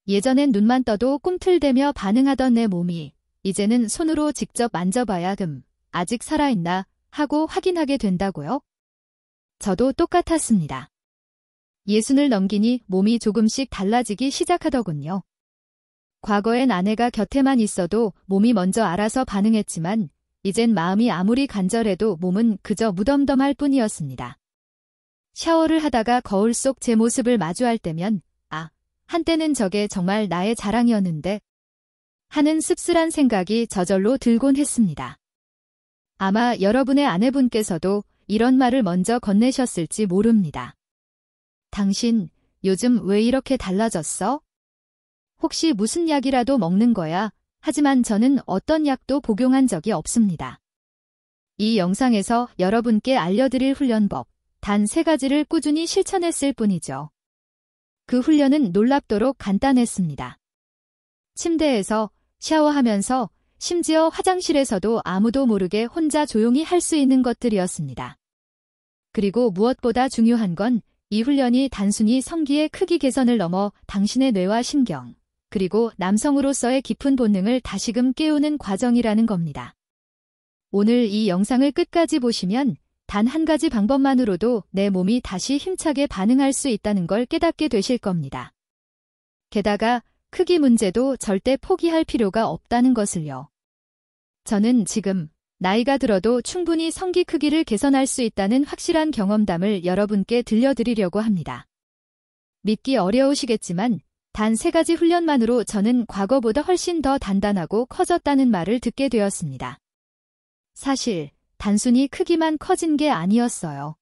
예전엔 눈만 떠도 꿈틀대며 반응하던 내 몸이 이제는 손으로 직접 만져봐야 아직 살아있나 하고 확인하게 된다고요? 저도 똑같았습니다. 60을 넘기니 몸이 조금씩 달라지기 시작하더군요. 과거엔 아내가 곁에만 있어도 몸이 먼저 알아서 반응했지만 이젠 마음이 아무리 간절해도 몸은 그저 무덤덤할 뿐이었습니다. 샤워를 하다가 거울 속 제 모습을 마주할 때면 한때는 저게 정말 나의 자랑이었는데 하는 씁쓸한 생각이 저절로 들곤 했습니다. 아마 여러분의 아내분께서도 이런 말을 먼저 건네셨을지 모릅니다. 당신 요즘 왜 이렇게 달라졌어? 혹시 무슨 약이라도 먹는 거야? 하지만 저는 어떤 약도 복용한 적이 없습니다. 이 영상에서 여러분께 알려드릴 훈련법 단 3가지를 꾸준히 실천했을 뿐이죠. 그 훈련은 놀랍도록 간단했습니다. 침대에서, 샤워하면서, 심지어 화장실에서도 아무도 모르게 혼자 조용히 할 수 있는 것들이었습니다. 그리고 무엇보다 중요한 건 이 훈련이 단순히 성기의 크기 개선을 넘어 당신의 뇌와 신경, 그리고 남성으로서의 깊은 본능을 다시금 깨우는 과정이라는 겁니다. 오늘 이 영상을 끝까지 보시면 단 한 가지 방법만으로도 내 몸이 다시 힘차게 반응할 수 있다는 걸 깨닫게 되실 겁니다. 게다가 크기 문제도 절대 포기할 필요가 없다는 것을요. 저는 지금 나이가 들어도 충분히 성기 크기를 개선할 수 있다는 확실한 경험담을 여러분께 들려드리려고 합니다. 믿기 어려우시겠지만 단 3가지 훈련만으로 저는 과거보다 훨씬 더 단단하고 커졌다는 말을 듣게 되었습니다. 사실 단순히 크기만 커진 게 아니었어요.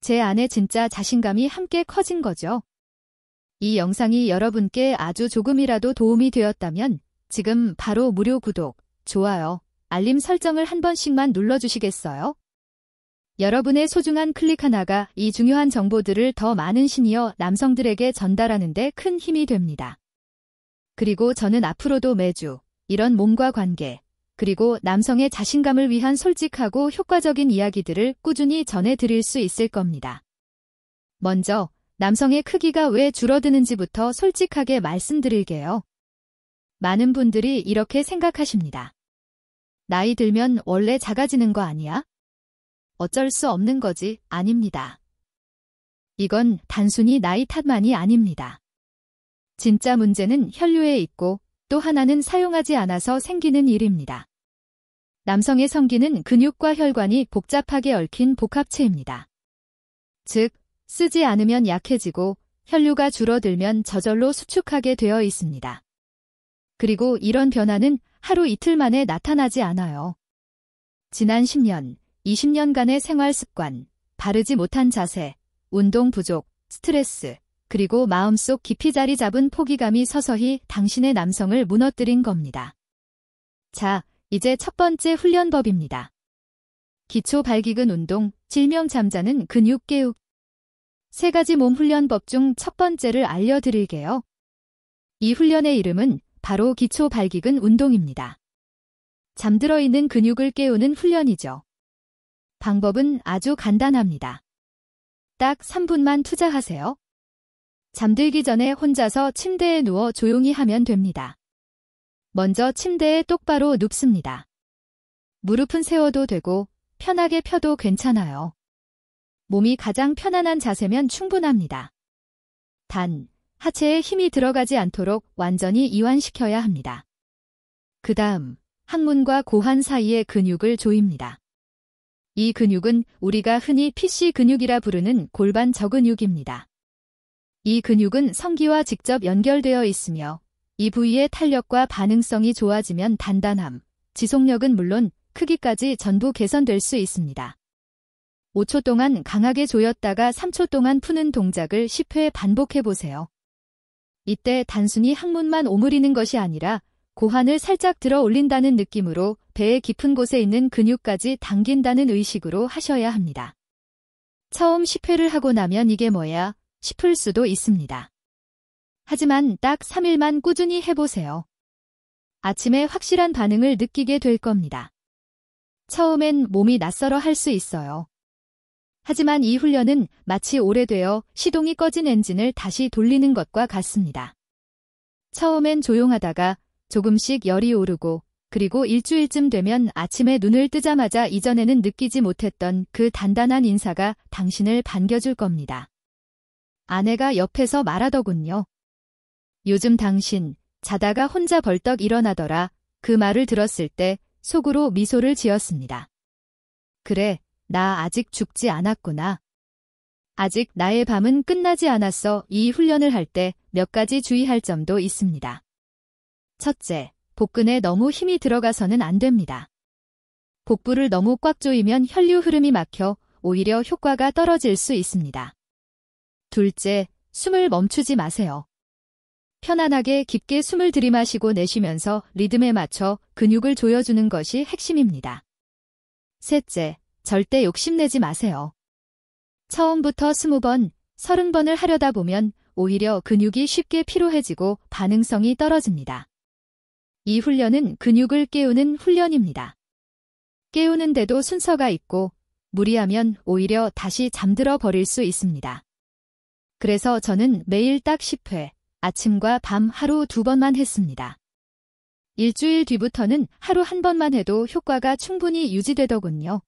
제 안에 진짜 자신감이 함께 커진 거죠. 이 영상이 여러분께 아주 조금이라도 도움이 되었다면 지금 바로 무료 구독, 좋아요, 알림 설정을 한 번씩만 눌러주시겠어요? 여러분의 소중한 클릭 하나가 이 중요한 정보들을 더 많은 시니어 남성들에게 전달하는 데 큰 힘이 됩니다. 그리고 저는 앞으로도 매주 이런 몸과 관계, 그리고 남성의 자신감을 위한 솔직하고 효과적인 이야기들을 꾸준히 전해드릴 수 있을 겁니다. 먼저 남성의 크기가 왜 줄어드는지부터 솔직하게 말씀드릴게요. 많은 분들이 이렇게 생각하십니다. 나이 들면 원래 작아지는 거 아니야? 어쩔 수 없는 거지. 아닙니다. 이건 단순히 나이 탓만이 아닙니다. 진짜 문제는 혈류에 있고 또 하나는 사용하지 않아서 생기는 일입니다. 남성의 성기는 근육과 혈관이 복잡하게 얽힌 복합체입니다. 즉, 쓰지 않으면 약해지고 혈류가 줄어들면 저절로 수축하게 되어 있습니다. 그리고 이런 변화는 하루 이틀 만에 나타나지 않아요. 지난 10년, 20년간의 생활 습관, 바르지 못한 자세, 운동 부족, 스트레스, 그리고 마음속 깊이 자리 잡은 포기감이 서서히 당신의 남성을 무너뜨린 겁니다. 자, 이제 첫 번째 훈련법입니다. 기초 발기근 운동, 질명 잠자는 근육 깨우기. 3가지 몸 훈련법 중 첫 번째를 알려드릴게요. 이 훈련의 이름은 바로 기초 발기근 운동입니다. 잠들어 있는 근육을 깨우는 훈련이죠. 방법은 아주 간단합니다. 딱 3분만 투자하세요. 잠들기 전에 혼자서 침대에 누워 조용히 하면 됩니다. 먼저 침대에 똑바로 눕습니다. 무릎은 세워도 되고 편하게 펴도 괜찮아요. 몸이 가장 편안한 자세면 충분합니다. 단, 하체에 힘이 들어가지 않도록 완전히 이완시켜야 합니다. 그 다음, 항문과 고환 사이의 근육을 조입니다. 이 근육은 우리가 흔히 PC 근육이라 부르는 골반 저근육입니다. 이 근육은 성기와 직접 연결되어 있으며 이 부위의 탄력과 반응성이 좋아지면 단단함, 지속력은 물론 크기까지 전부 개선될 수 있습니다. 5초 동안 강하게 조였다가 3초 동안 푸는 동작을 10회 반복해보세요. 이때 단순히 항문만 오므리는 것이 아니라 고환을 살짝 들어 올린다는 느낌으로 배의 깊은 곳에 있는 근육까지 당긴다는 의식으로 하셔야 합니다. 처음 10회를 하고 나면 이게 뭐야? 싶을 수도 있습니다. 하지만 딱 3일만 꾸준히 해보세요. 아침에 확실한 반응을 느끼게 될 겁니다. 처음엔 몸이 낯설어 할 수 있어요. 하지만 이 훈련은 마치 오래되어 시동이 꺼진 엔진을 다시 돌리는 것과 같습니다. 처음엔 조용하다가 조금씩 열이 오르고 그리고 일주일쯤 되면 아침에 눈을 뜨자마자 이전에는 느끼지 못했던 그 단단한 인사가 당신을 반겨줄 겁니다. 아내가 옆에서 말하더군요. 요즘 당신 자다가 혼자 벌떡 일어나더라. 그 말을 들었을 때 속으로 미소를 지었습니다. 그래, 나 아직 죽지 않았구나. 아직 나의 밤은 끝나지 않았어. 이 훈련을 할 때 몇 가지 주의할 점도 있습니다. 첫째, 복근에 너무 힘이 들어가서는 안 됩니다. 복부를 너무 꽉 조이면 혈류 흐름이 막혀 오히려 효과가 떨어질 수 있습니다. 둘째, 숨을 멈추지 마세요. 편안하게 깊게 숨을 들이마시고 내쉬면서 리듬에 맞춰 근육을 조여주는 것이 핵심입니다. 셋째, 절대 욕심내지 마세요. 처음부터 20번, 30번을 하려다 보면 오히려 근육이 쉽게 피로해지고 반응성이 떨어집니다. 이 훈련은 근육을 깨우는 훈련입니다. 깨우는데도 순서가 있고 무리하면 오히려 다시 잠들어 버릴 수 있습니다. 그래서 저는 매일 딱 10회, 아침과 밤 하루 2번만 했습니다. 일주일 뒤부터는 하루 1번만 해도 효과가 충분히 유지되더군요.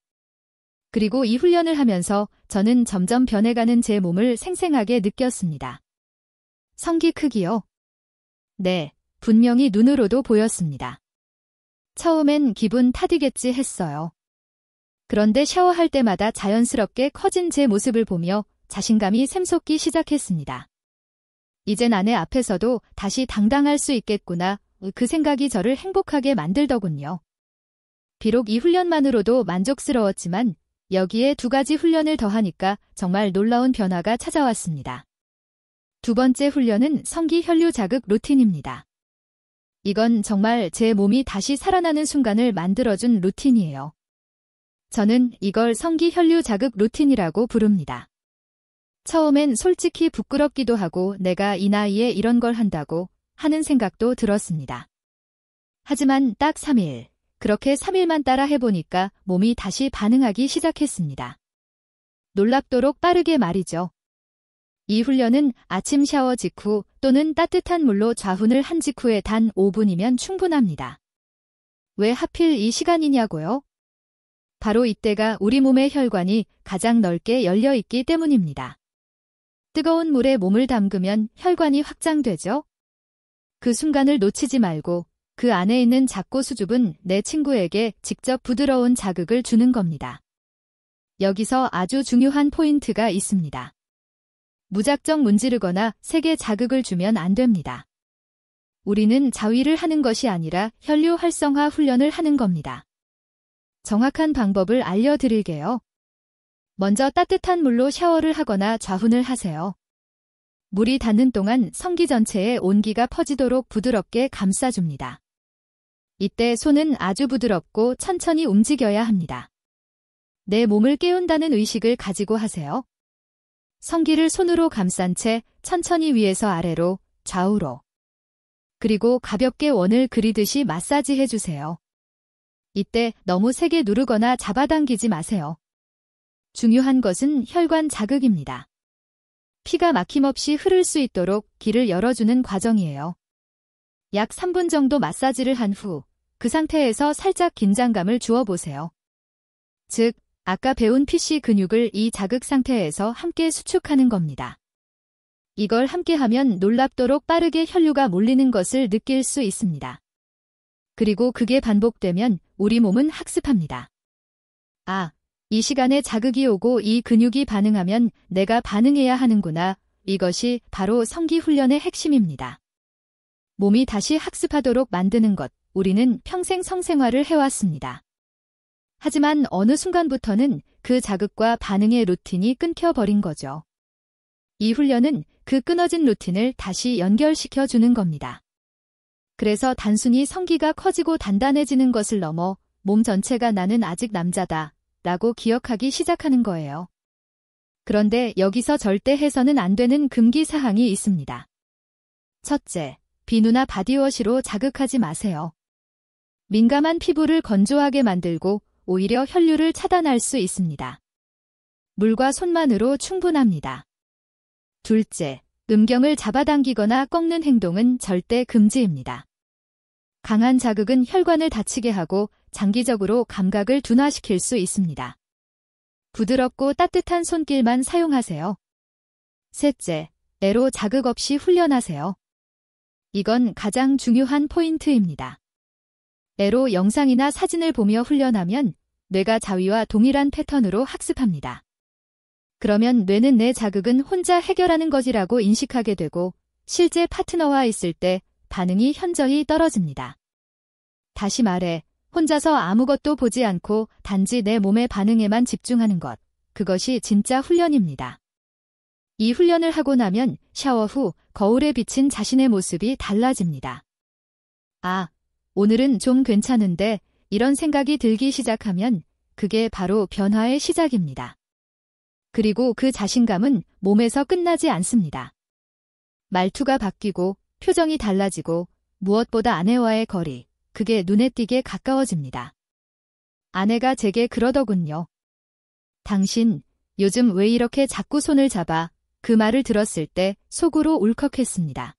그리고 이 훈련을 하면서 저는 점점 변해가는 제 몸을 생생하게 느꼈습니다. 성기 크기요? 네, 분명히 눈으로도 보였습니다. 처음엔 기분 탓이겠지 했어요. 그런데 샤워할 때마다 자연스럽게 커진 제 모습을 보며 자신감이 샘솟기 시작했습니다. 이젠 아내 앞에서도 다시 당당할 수 있겠구나. 그 생각이 저를 행복하게 만들더군요. 비록 이 훈련만으로도 만족스러웠지만 여기에 2가지 훈련을 더하니까 정말 놀라운 변화가 찾아왔습니다. 두 번째 훈련은 성기 혈류 자극 루틴입니다. 이건 정말 제 몸이 다시 살아나는 순간을 만들어준 루틴이에요. 저는 이걸 성기 혈류 자극 루틴이라고 부릅니다. 처음엔 솔직히 부끄럽기도 하고 내가 이 나이에 이런 걸 한다고 하는 생각도 들었습니다. 하지만 딱 3일, 그렇게 3일만 따라 해보니까 몸이 다시 반응하기 시작했습니다. 놀랍도록 빠르게 말이죠. 이 훈련은 아침 샤워 직후 또는 따뜻한 물로 좌훈을 한 직후에 단 5분이면 충분합니다. 왜 하필 이 시간이냐고요? 바로 이때가 우리 몸의 혈관이 가장 넓게 열려 있기 때문입니다. 뜨거운 물에 몸을 담그면 혈관이 확장되죠? 그 순간을 놓치지 말고 그 안에 있는 작고 수줍은 내 친구에게 직접 부드러운 자극을 주는 겁니다. 여기서 아주 중요한 포인트가 있습니다. 무작정 문지르거나 세게 자극을 주면 안 됩니다. 우리는 자위를 하는 것이 아니라 혈류 활성화 훈련을 하는 겁니다. 정확한 방법을 알려드릴게요. 먼저 따뜻한 물로 샤워를 하거나 좌훈을 하세요. 물이 닿는 동안 성기 전체에 온기가 퍼지도록 부드럽게 감싸줍니다. 이때 손은 아주 부드럽고 천천히 움직여야 합니다. 내 몸을 깨운다는 의식을 가지고 하세요. 성기를 손으로 감싼 채 천천히 위에서 아래로, 좌우로. 그리고 가볍게 원을 그리듯이 마사지 해주세요. 이때 너무 세게 누르거나 잡아당기지 마세요. 중요한 것은 혈관 자극입니다. 피가 막힘없이 흐를 수 있도록 길을 열어주는 과정이에요. 약 3분 정도 마사지를 한 후 그 상태에서 살짝 긴장감을 주어보세요. 즉, 아까 배운 PC 근육을 이 자극 상태에서 함께 수축하는 겁니다. 이걸 함께 하면 놀랍도록 빠르게 혈류가 몰리는 것을 느낄 수 있습니다. 그리고 그게 반복되면 우리 몸은 학습합니다. 아, 이 시간에 자극이 오고 이 근육이 반응하면 내가 반응해야 하는구나. 이것이 바로 성기 훈련의 핵심입니다. 몸이 다시 학습하도록 만드는 것, 우리는 평생 성생활을 해왔습니다. 하지만 어느 순간부터는 그 자극과 반응의 루틴이 끊겨버린 거죠. 이 훈련은 그 끊어진 루틴을 다시 연결시켜 주는 겁니다. 그래서 단순히 성기가 커지고 단단해지는 것을 넘어 몸 전체가 나는 아직 남자다 라고 기억하기 시작하는 거예요. 그런데 여기서 절대 해서는 안 되는 금기 사항이 있습니다. 첫째, 비누나 바디워시로 자극하지 마세요. 민감한 피부를 건조하게 만들고 오히려 혈류를 차단할 수 있습니다. 물과 손만으로 충분합니다. 둘째, 음경을 잡아당기거나 꺾는 행동은 절대 금지입니다. 강한 자극은 혈관을 다치게 하고 장기적으로 감각을 둔화시킬 수 있습니다. 부드럽고 따뜻한 손길만 사용하세요. 셋째, 애로 자극 없이 훈련하세요. 이건 가장 중요한 포인트입니다. 애로 영상이나 사진을 보며 훈련하면 뇌가 자위와 동일한 패턴으로 학습합니다. 그러면 뇌는 내 자극은 혼자 해결하는 것이라고 인식하게 되고 실제 파트너와 있을 때 반응이 현저히 떨어집니다. 다시 말해, 혼자서 아무것도 보지 않고 단지 내 몸의 반응에만 집중하는 것, 그것이 진짜 훈련입니다. 이 훈련을 하고 나면 샤워 후 거울에 비친 자신의 모습이 달라집니다. 아, 오늘은 좀 괜찮은데 이런 생각이 들기 시작하면 그게 바로 변화의 시작입니다. 그리고 그 자신감은 몸에서 끝나지 않습니다. 말투가 바뀌고 표정이 달라지고 무엇보다 아내와의 거리, 그게 눈에 띄게 가까워집니다. 아내가 제게 그러더군요. 당신, 요즘 왜 이렇게 자꾸 손을 잡아? 그 말을 들었을 때 속으로 울컥했습니다.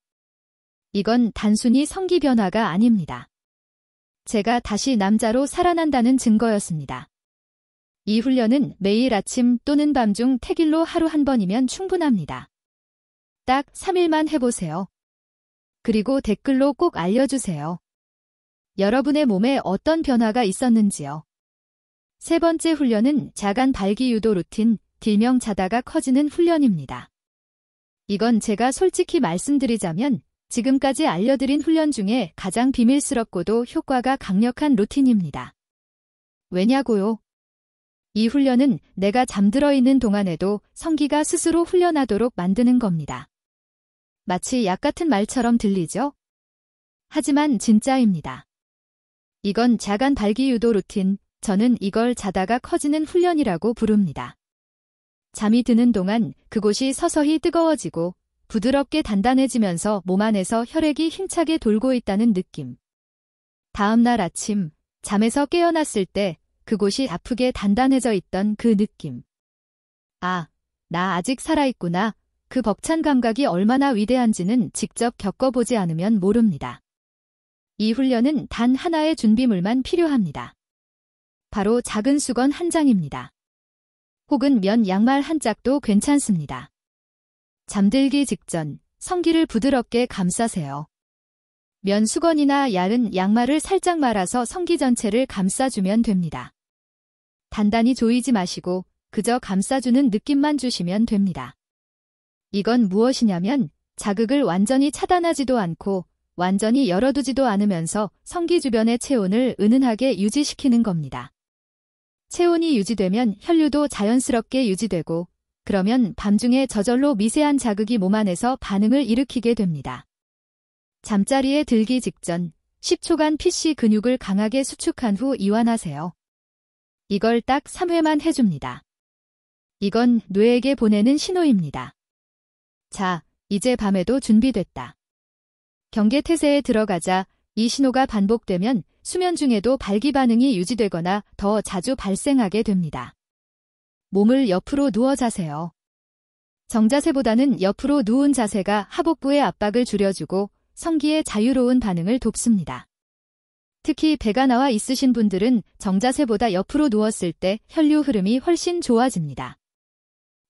이건 단순히 성기 변화가 아닙니다. 제가 다시 남자로 살아난다는 증거였습니다. 이 훈련은 매일 아침 또는 밤 중 택일로 하루 한 번이면 충분합니다. 딱 3일만 해보세요. 그리고 댓글로 꼭 알려주세요. 여러분의 몸에 어떤 변화가 있었는지요. 세 번째 훈련은 자간 발기 유도 루틴, 일명 자다가 커지는 훈련입니다. 이건 제가 솔직히 말씀드리자면 지금까지 알려드린 훈련 중에 가장 비밀스럽고도 효과가 강력한 루틴입니다. 왜냐고요? 이 훈련은 내가 잠들어 있는 동안에도 성기가 스스로 훈련하도록 만드는 겁니다. 마치 약 같은 말처럼 들리죠? 하지만 진짜입니다. 이건 자간 발기 유도 루틴, 저는 이걸 자다가 커지는 훈련이라고 부릅니다. 잠이 드는 동안 그곳이 서서히 뜨거워지고 부드럽게 단단해지면서 몸 안에서 혈액이 힘차게 돌고 있다는 느낌. 다음 날 아침, 잠에서 깨어났을 때 그곳이 아프게 단단해져 있던 그 느낌. 아, 나 아직 살아있구나. 그 벅찬 감각이 얼마나 위대한지는 직접 겪어보지 않으면 모릅니다. 이 훈련은 단 하나의 준비물만 필요합니다. 바로 작은 수건 한 장입니다. 혹은 면 양말 한 짝도 괜찮습니다. 잠들기 직전 성기를 부드럽게 감싸세요. 면 수건이나 얇은 양말을 살짝 말아서 성기 전체를 감싸주면 됩니다. 단단히 조이지 마시고 그저 감싸주는 느낌만 주시면 됩니다. 이건 무엇이냐면 자극을 완전히 차단하지도 않고 완전히 열어두지도 않으면서 성기 주변의 체온을 은은하게 유지시키는 겁니다. 체온이 유지되면 혈류도 자연스럽게 유지되고 그러면 밤중에 저절로 미세한 자극이 몸 안에서 반응을 일으키게 됩니다. 잠자리에 들기 직전 10초간 PC 근육을 강하게 수축한 후 이완하세요. 이걸 딱 3회만 해줍니다. 이건 뇌에게 보내는 신호입니다. 자, 이제 밤에도 준비됐다. 경계태세에 들어가자 이 신호가 반복되면 수면 중에도 발기 반응이 유지되거나 더 자주 발생하게 됩니다. 몸을 옆으로 누워 자세요. 정자세보다는 옆으로 누운 자세가 하복부의 압박을 줄여주고 성기의 자유로운 반응을 돕습니다. 특히 배가 나와 있으신 분들은 정자세보다 옆으로 누웠을 때 혈류 흐름이 훨씬 좋아집니다.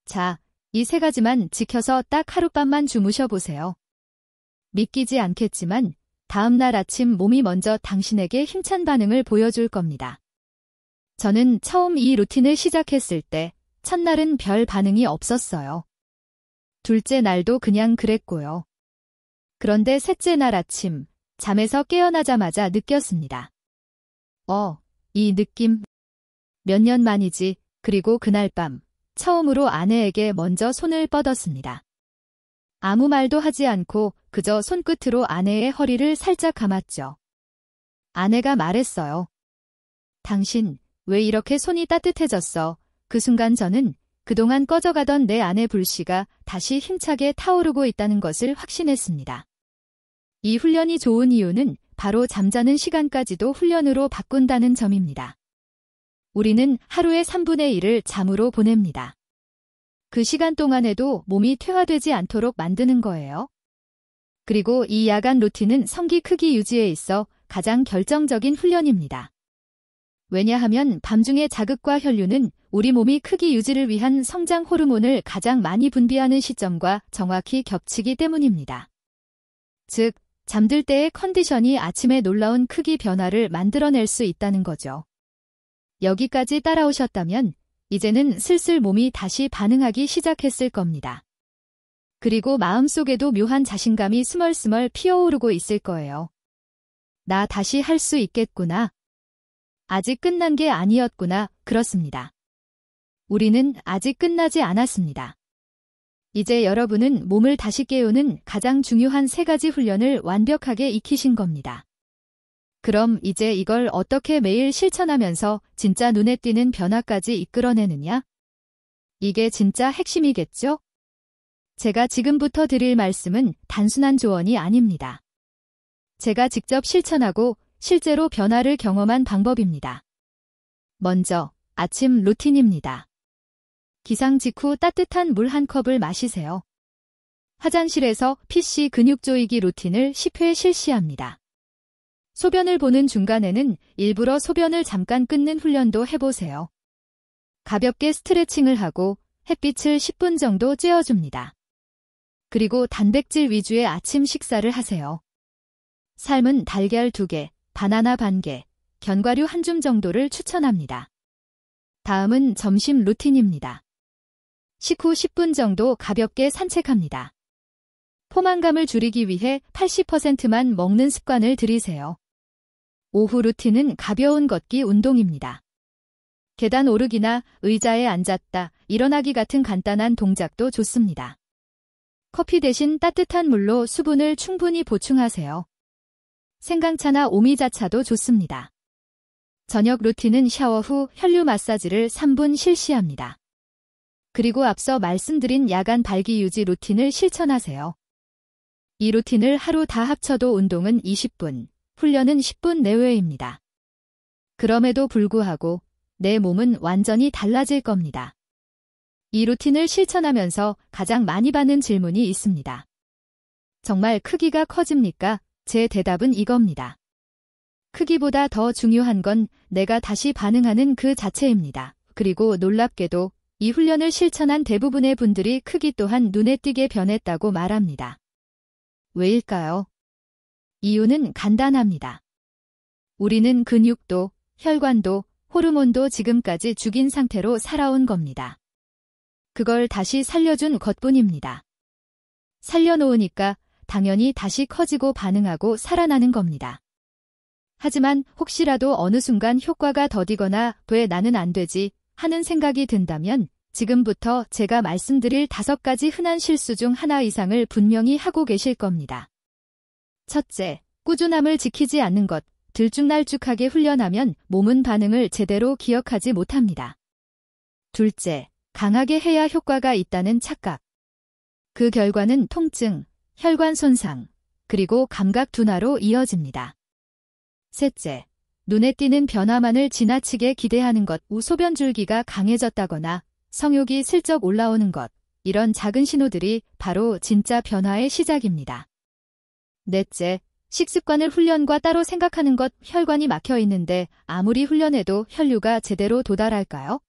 자, 이 세 가지만 지켜서 딱 하룻밤만 주무셔보세요. 믿기지 않겠지만 다음 날 아침 몸이 먼저 당신에게 힘찬 반응을 보여줄 겁니다. 저는 처음 이 루틴을 시작했을 때 첫날은 별 반응이 없었어요. 둘째 날도 그냥 그랬고요. 그런데 셋째 날 아침 잠에서 깨어나자마자 느꼈습니다. 이 느낌. 몇 년 만이지. 그리고 그날 밤 처음으로 아내에게 먼저 손을 뻗었습니다. 아무 말도 하지 않고 그저 손끝으로 아내의 허리를 살짝 감았죠. 아내가 말했어요. 당신, 왜 이렇게 손이 따뜻해졌어? 그 순간 저는 그동안 꺼져가던 내 안의 불씨가 다시 힘차게 타오르고 있다는 것을 확신했습니다. 이 훈련이 좋은 이유는 바로 잠자는 시간까지도 훈련으로 바꾼다는 점입니다. 우리는 하루의 3분의 1을 잠으로 보냅니다. 그 시간 동안에도 몸이 퇴화되지 않도록 만드는 거예요. 그리고 이 야간 루틴은 성기 크기 유지에 있어 가장 결정적인 훈련입니다. 왜냐하면 밤중의 자극과 혈류는 우리 몸이 크기 유지를 위한 성장 호르몬을 가장 많이 분비하는 시점과 정확히 겹치기 때문입니다. 즉, 잠들 때의 컨디션이 아침에 놀라운 크기 변화를 만들어낼 수 있다는 거죠. 여기까지 따라오셨다면 이제는 슬슬 몸이 다시 반응하기 시작했을 겁니다. 그리고 마음속에도 묘한 자신감이 스멀스멀 피어오르고 있을 거예요. 나 다시 할 수 있겠구나. 아직 끝난 게 아니었구나. 그렇습니다. 우리는 아직 끝나지 않았습니다. 이제 여러분은 몸을 다시 깨우는 가장 중요한 3가지 훈련을 완벽하게 익히신 겁니다. 그럼 이제 이걸 어떻게 매일 실천하면서 진짜 눈에 띄는 변화까지 이끌어내느냐? 이게 진짜 핵심이겠죠? 제가 지금부터 드릴 말씀은 단순한 조언이 아닙니다. 제가 직접 실천하고 실제로 변화를 경험한 방법입니다. 먼저, 아침 루틴입니다. 기상 직후 따뜻한 물 1컵을 마시세요. 화장실에서 PC 근육 조이기 루틴을 10회 실시합니다. 소변을 보는 중간에는 일부러 소변을 잠깐 끊는 훈련도 해보세요. 가볍게 스트레칭을 하고 햇빛을 10분 정도 쬐어줍니다. 그리고 단백질 위주의 아침 식사를 하세요. 삶은 달걀 2개, 바나나 반 개, 견과류 1줌 정도를 추천합니다. 다음은 점심 루틴입니다. 식후 10분 정도 가볍게 산책합니다. 포만감을 줄이기 위해 80%만 먹는 습관을 들이세요. 오후 루틴은 가벼운 걷기 운동입니다. 계단 오르기나 의자에 앉았다, 일어나기 같은 간단한 동작도 좋습니다. 커피 대신 따뜻한 물로 수분을 충분히 보충하세요. 생강차나 오미자차도 좋습니다. 저녁 루틴은 샤워 후 혈류 마사지를 3분 실시합니다. 그리고 앞서 말씀드린 야간 발기 유지 루틴을 실천하세요. 이 루틴을 하루 다 합쳐도 운동은 20분, 훈련은 10분 내외입니다. 그럼에도 불구하고 내 몸은 완전히 달라질 겁니다. 이 루틴을 실천하면서 가장 많이 받는 질문이 있습니다. 정말 크기가 커집니까? 제 대답은 이겁니다. 크기보다 더 중요한 건 내가 다시 반응하는 그 자체입니다. 그리고 놀랍게도 이 훈련을 실천한 대부분의 분들이 크기 또한 눈에 띄게 변했다고 말합니다. 왜일까요? 이유는 간단합니다. 우리는 근육도, 혈관도, 호르몬도 지금까지 죽인 상태로 살아온 겁니다. 그걸 다시 살려준 것뿐입니다. 살려놓으니까 당연히 다시 커지고 반응하고 살아나는 겁니다. 하지만 혹시라도 어느 순간 효과가 더디거나 왜 나는 안 되지 하는 생각이 든다면 지금부터 제가 말씀드릴 5가지 흔한 실수 중 하나 이상을 분명히 하고 계실 겁니다. 첫째, 꾸준함을 지키지 않는 것. 들쭉날쭉하게 훈련하면 몸은 반응을 제대로 기억하지 못합니다. 둘째, 강하게 해야 효과가 있다는 착각. 그 결과는 통증, 혈관 손상, 그리고 감각 둔화로 이어집니다. 셋째, 눈에 띄는 변화만을 지나치게 기대하는 것. 소변 줄기가 강해졌다거나 성욕이 슬쩍 올라오는 것. 이런 작은 신호들이 바로 진짜 변화의 시작입니다. 넷째, 식습관을 훈련과 따로 생각하는 것. 혈관이 막혀 있는데 아무리 훈련해도 혈류가 제대로 도달할까요?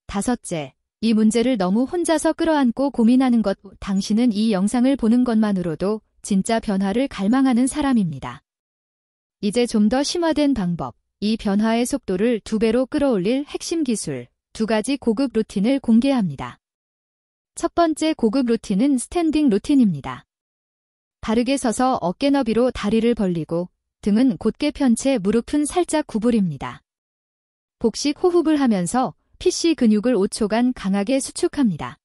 다섯째, 이 문제를 너무 혼자서 끌어안고 고민하는 것. 당신은 이 영상을 보는 것만으로도 진짜 변화를 갈망하는 사람입니다. 이제 좀 더 심화된 방법, 이 변화의 속도를 2배로 끌어올릴 핵심 기술, 2가지 고급 루틴을 공개합니다. 첫 번째 고급 루틴은 스탠딩 루틴입니다. 바르게 서서 어깨 너비로 다리를 벌리고 등은 곧게 편 채 무릎은 살짝 구부립니다. 복식 호흡을 하면서 PC 근육을 5초간 강하게 수축합니다.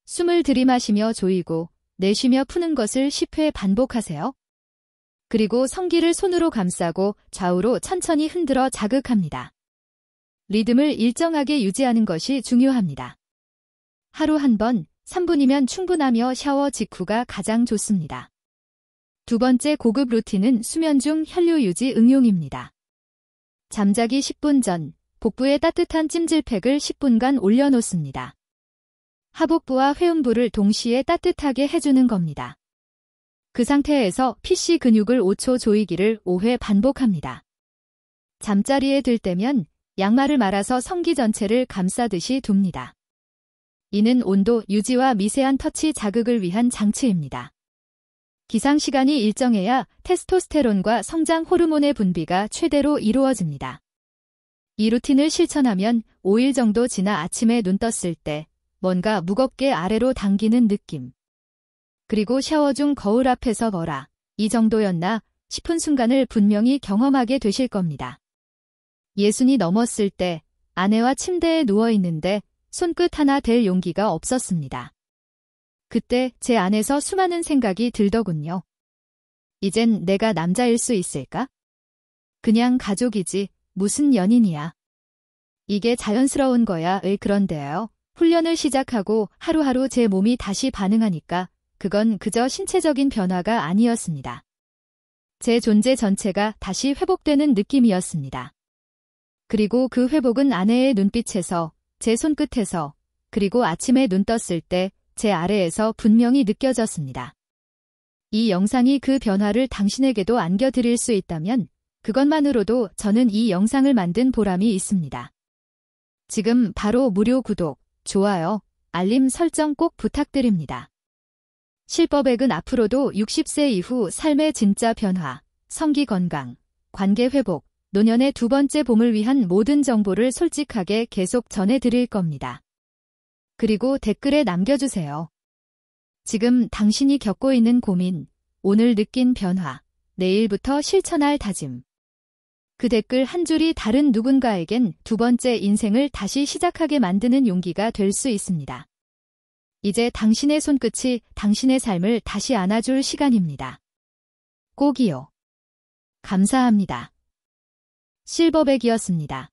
숨을 들이마시며 조이고 내쉬며 푸는 것을 10회 반복하세요. 그리고 성기를 손으로 감싸고 좌우로 천천히 흔들어 자극합니다. 리듬을 일정하게 유지하는 것이 중요합니다. 하루 한 번, 3분이면 충분하며 샤워 직후가 가장 좋습니다. 두 번째 고급 루틴은 수면 중 혈류 유지 응용입니다. 잠자기 10분 전, 복부에 따뜻한 찜질팩을 10분간 올려놓습니다. 하복부와 회음부를 동시에 따뜻하게 해주는 겁니다. 그 상태에서 PC 근육을 5초 조이기를 5회 반복합니다. 잠자리에 들 때면 양말을 말아서 성기 전체를 감싸듯이 둡니다. 이는 온도 유지와 미세한 터치 자극을 위한 장치입니다. 기상시간이 일정해야 테스토스테론과 성장 호르몬의 분비가 최대로 이루어집니다. 이 루틴을 실천하면 5일 정도 지나 아침에 눈 떴을 때 뭔가 무겁게 아래로 당기는 느낌. 그리고 샤워 중 거울 앞에서 뭐라, 이 정도였나 싶은 순간을 분명히 경험하게 되실 겁니다. 60이 넘었을 때 아내와 침대에 누워있는데 손끝 하나 댈 용기가 없었습니다. 그때 제 안에서 수많은 생각이 들더군요. 이젠 내가 남자일 수 있을까? 그냥 가족이지 무슨 연인이야. 이게 자연스러운 거야. 그런데요. 훈련을 시작하고 하루하루 제 몸이 다시 반응하니까 그건 그저 신체적인 변화가 아니었습니다. 제 존재 전체가 다시 회복되는 느낌이었습니다. 그리고 그 회복은 아내의 눈빛에서, 제 손끝에서, 그리고 아침에 눈 떴을 때 제 아래에서 분명히 느껴졌습니다. 이 영상이 그 변화를 당신에게도 안겨드릴 수 있다면 그것만으로도 저는 이 영상을 만든 보람이 있습니다. 지금 바로 무료 구독, 좋아요, 알림 설정 꼭 부탁드립니다. 실버백은 앞으로도 60세 이후 삶의 진짜 변화, 성기 건강, 관계 회복, 노년의 두 번째 봄을 위한 모든 정보를 솔직하게 계속 전해드릴 겁니다. 그리고 댓글에 남겨주세요. 지금 당신이 겪고 있는 고민, 오늘 느낀 변화, 내일부터 실천할 다짐. 그 댓글 한 줄이 다른 누군가에겐 두 번째 인생을 다시 시작하게 만드는 용기가 될 수 있습니다. 이제 당신의 손끝이 당신의 삶을 다시 안아줄 시간입니다. 꼭이요. 감사합니다. 실버백이었습니다.